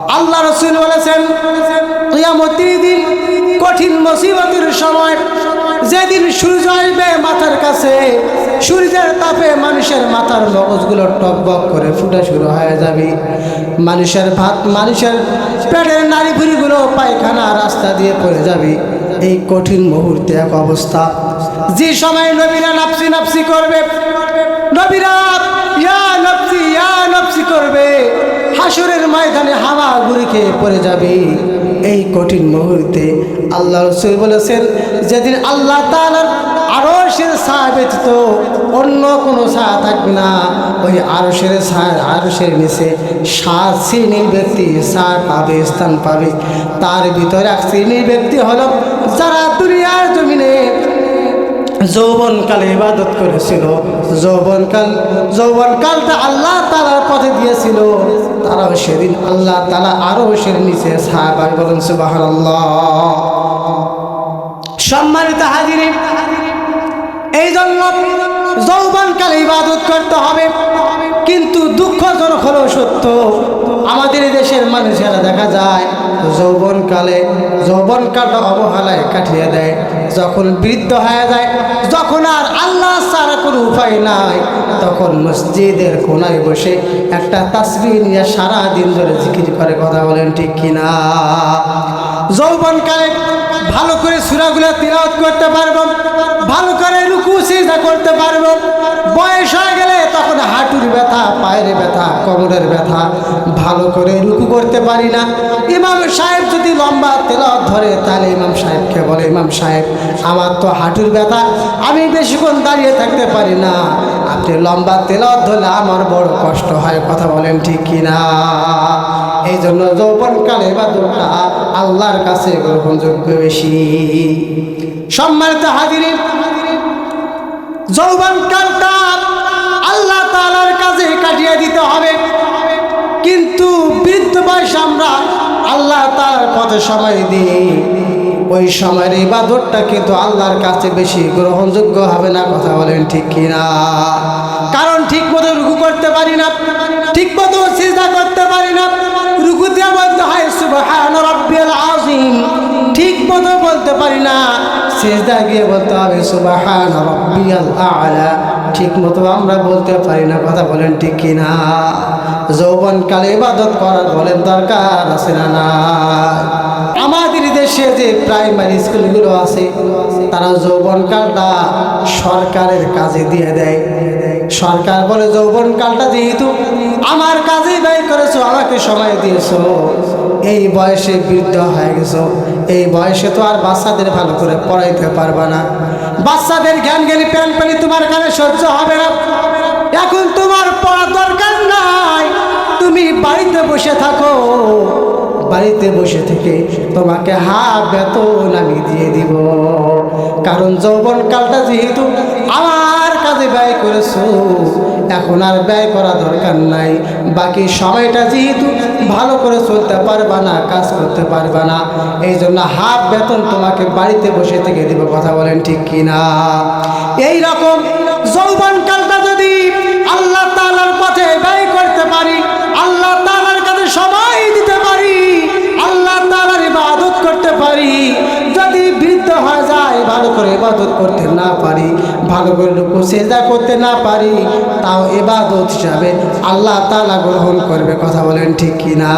আল্লাহ রাসূল বলেছেন, কিয়ামতের দিন কঠিন মুসিবতের সময়, যেদিন সূর্য আসবে মাথার কাছে, সূর্যের তাপে মানুষের মাথার মগজগুলো টকবক করে ফুটা শুরু হয়ে যাবে। মানুষের পেটের নাড়িভুড়িগুলো পায়খানা রাস্তা দিয়ে পড়ে যাবে। এই কঠিন মুহূর্তে এক অবস্থা, যে সময় নবীরা নাফসি নাফসি করবে, নবীরা ইয়া নাফসি করবে, হাসরের ময়দানে হাওয়া গুড়ি খেয়ে পড়ে যাবে। এই কঠিন মুহূর্তে আল্লাহ রাসূল বলেছেন, যেদিন আল্লাহ তাআলার আরশের ছায়া ব্যতীত অন্য কোনো ছায়া থাকবে না, ওই আরশের নিচে 7 শ্রেণীর ব্যক্তি ছায়া পাবে, স্থান পাবে। তার ভিতরে এক শ্রেণীর ব্যক্তি হলো যারা দুনিয়ার জমিনে যৌবনকালে ইবাদত করেছিল, যৌবনকালটা আল্লাহ তাআলার পথে দিয়েছিল, তারাও সেদিন আল্লাহ তাআলা আরশের নিচে ছায়া পাবে। বলুন সুবহানাল্লাহ। সম্মানিত হাজিরিন, এই জন্য যৌবনকালে ইবাদত করতে হবে। কিন্তু দুঃখজনক হলো সত্য, আমাদের দেশের মানুষেরা দেখা যায় যৌবনকালটা অবহেলায় কাটিয়ে দেয়। যখন বৃদ্ধ হয়ে যায়, যখন আর আল্লাহ ছাড়া কোনো উপায় নাই, তখন মসজিদের কোনায় বসে একটা তাসবিহ নিয়ে সারাদিন ধরে জিকির করে। কথা বলেন ঠিক কিনা? যৌবনকালে ভালো করে সূরাগুলো তিলাওয়াত করতে পারবো, ভালো করে রুকু সিজদা করতে পারবো। বয়স হয়ে গেলে তখন হাঁটুর ব্যথা, পায়ের ব্যথা, কোমরের ব্যথা, ভালো করে রুকু করতে পারি না। ইমাম সাহেব যদি লম্বা তেলাওয়াত ধরে, তাহলে ইমাম সাহেবকে বলে, ইমাম সাহেব আমার তো হাঁটুর ব্যথা, আমি বেশিক্ষণ দাঁড়িয়ে থাকতে পারি না, আপনি লম্বা তেলাওয়াত ধরলে আমার বড় কষ্ট হয়। কথা বলেন ঠিক কিনা? এই জন্য যৌবনকালে ইবাদতটা আল্লাহর কাছে গ্রহণযোগ্য বেশি। সম্মানিত হাজিরিন, যৌবনকালটা আল্লাহ তাআলার কাছে কাটিয়ে দিতে হবে। কিন্তু বৃদ্ধ বয়স আমরা আল্লাহ তাআলার পথে সময় দিই, ওই সময়ের ইবাদতটা কিন্তু আল্লাহর কাছে বেশি গ্রহণযোগ্য হবে না। কথা বলেন ঠিক কিনা? কারণ ঠিক মতো রুকু করতে পারি না, ঠিক মতো সিজদা করতে পারি না। রুকুতে বলতে হয় সুবহান রাব্বিয়াল আযীম, ঠিক মতো বলতে পারি না। সিজদা গিয়ে বলতে হবে সুবহান রাব্বিয়াল আ'লা, ঠিক মতো আমরা বলতে পারি না। কথা বলেন ঠিক কিনা? যৌবনকালে ইবাদত করার বলেন দরকার আছে না না? আমাদের দেশে যে প্রাইমারি স্কুলগুলো আছে, তারা যৌবনকালটা সরকারের কাজে দিয়ে দেয়। সরকার বলে, যৌবনকালটা যেহেতু আমার কাজে ব্যয় করেছো, আমাকে সময় দিয়েছো, এই বয়সে বৃদ্ধ হয়ে গেছো, এই বয়সে তো আর বাচ্চাদের ভালো করে পড়াইতে পারবা না, বাচ্চাদের জ্ঞান জ্ঞানী প্যান পানি তোমার কানে সহ্য হবে না, এখন তোমার পড়া দরকার নাই, তুমি বাড়িতে বসে থাকো, বাড়িতে বসে থেকে তোমাকে হাফ বেতন আমি দিয়ে দিব। কারণ যৌবনকালটা যেহেতু আমার কাজে ব্যয় করেছো, এখন আর ব্যয় করা দরকার নাই। বাকি সময়টা যেহেতু ভালো করে চলতে পারবা না, কাজ করতে পারবা না, এই জন্য হাফ বেতন তোমাকে বাড়িতে বসে থেকে দিব। কথা বলেন ঠিক কিনা? এই রকম যৌবনকালটা যদি আল্লাহ তাআলার পথে ব্যয় করতে পারি, আল্লাহ তাআলার কাছে সময় দিতে পারি, আল্লাহ তাআলার ইবাদত করতে পারি, যদি বৃদ্ধ হয়ে যায়, ভালো করে ইবাদত করতে না পারি, ভালো করে রুকু সিজদা করতে না পারি, তাও ইবাদত হিসাবে আল্লাহ তাআলা গ্রহণ করবে। কথা বলেন ঠিক কিনা?